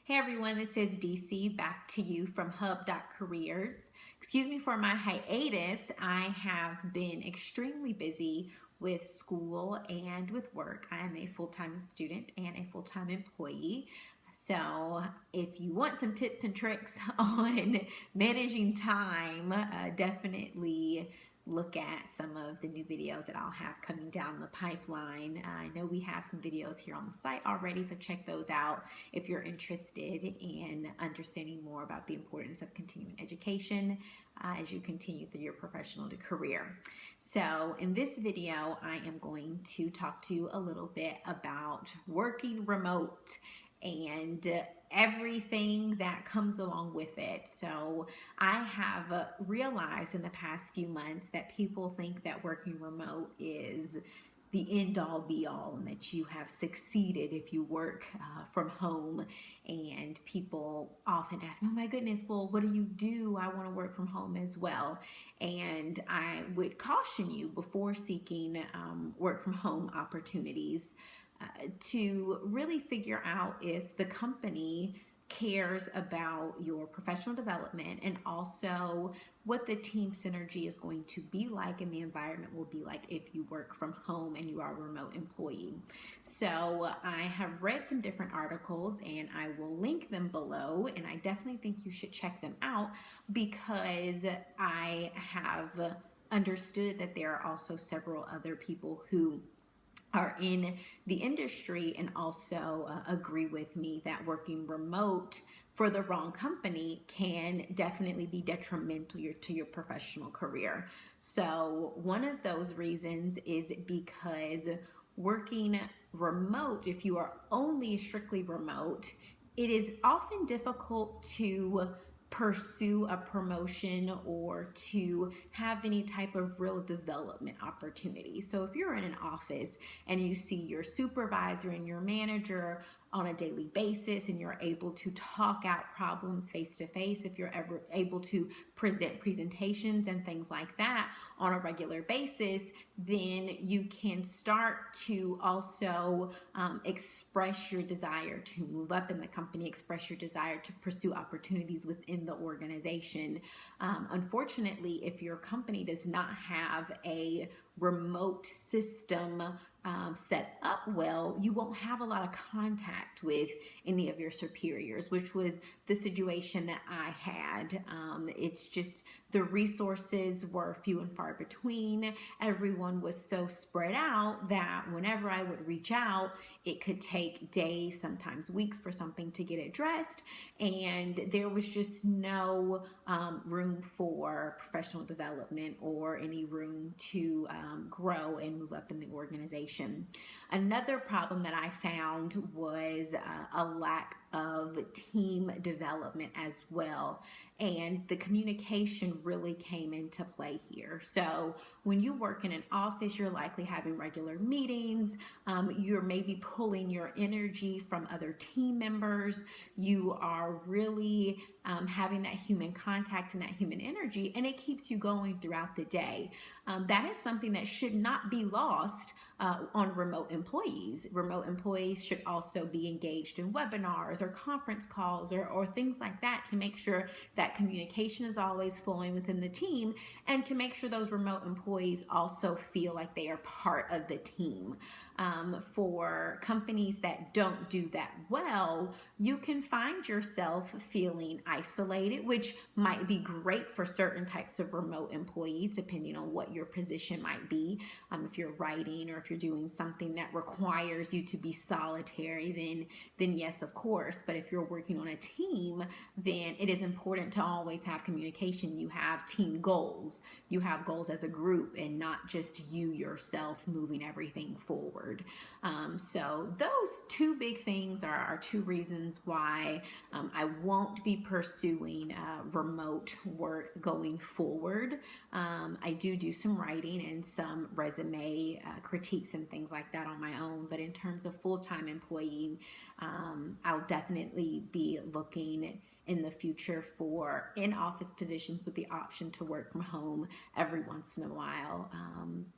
Hey everyone, this is Dyci back to you from Hub.Careers. Excuse me for my hiatus. I have been extremely busy with school and with work. I am a full-time student and a full-time employee. So if you want some tips and tricks on managing time, definitely look at some of the new videos that I'll have coming down the pipeline. I know we have some videos here on the site already, so check those out if you're interested in understanding more about the importance of continuing education as you continue through your professional career. So in this video, I am going to talk to you a little bit about working remote and everything that comes along with it. So I have realized in the past few months that people think that working remote is the end all be all and that you have succeeded if you work from home. And people often ask me, oh my goodness, well, what do you do? I want to work from home as well. And I would caution you before seeking work from home opportunities to really figure out if the company cares about your professional development and also what the team synergy is going to be like and the environment will be like if you work from home and you are a remote employee. So I have read some different articles and I will link them below, and I definitely think you should check them out because I have understood that there are also several other people who are in the industry and also agree with me that working remote for the wrong company can definitely be detrimental to your professional career. So one of those reasons is because working remote, if you are only strictly remote, it is often difficult to pursue a promotion or to have any type of real development opportunity. So if you're in an office and you see your supervisor and your manager on a daily basis and you're able to talk out problems face to face, if you're ever able to present presentations and things like that on a regular basis, then you can start to also express your desire to move up in the company, express your desire to pursue opportunities within the organization. Unfortunately, if your company does not have a remote system set up well, you won't have a lot of contact with any of your superiors, which was the situation that I had. It's just the resources were few and far between. Everyone was so spread out that whenever I would reach out, it could take days, sometimes weeks for something to get addressed. And there was just no room for professional development or any room to grow and move up in the organization. Another problem that I found was a lack of team development as well. And the communication really came into play here. So when you work in an office, you're likely having regular meetings. You're maybe pulling your energy from other team members. You are really having that human contact and that human energy, and it keeps you going throughout the day. That is something that should not be lost on remote employees. Remote employees should also be engaged in webinars or conference calls or things like that to make sure that communication is always flowing within the team and to make sure those remote employees also feel like they are part of the team. For companies that don't do that well, you can find yourself feeling isolated, which might be great for certain types of remote employees, depending on what your position might be. If you're writing or if you're doing something that requires you to be solitary, then yes, of course. But if you're working on a team, then it is important to always have communication. You have team goals. You have goals as a group and not just you yourself moving everything forward. So those two big things are two reasons why I won't be pursuing remote work going forward. I do some writing and some resume critiques and things like that on my own, but in terms of full-time employee, I'll definitely be looking in the future for in-office positions with the option to work from home every once in a while.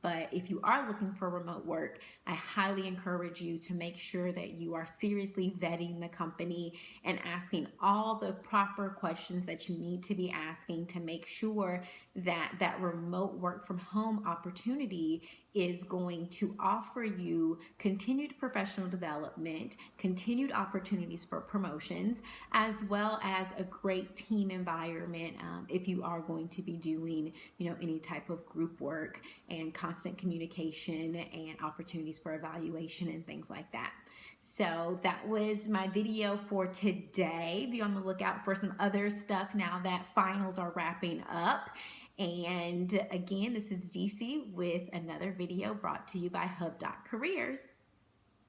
But if you are looking for remote work, I highly encourage you to make sure that you are seriously vetting the company and asking all the proper questions that you need to be asking to make sure that that remote work from home opportunity is going to offer you continued professional development, continued opportunities for promotions, as well as a great team environment if you are going to be doing, any type of group work and constant communication and opportunities for evaluation and things like that. So that was my video for today. Be on the lookout for some other stuff now that finals are wrapping up. And again, this is Dyci with another video brought to you by Hub.Careers.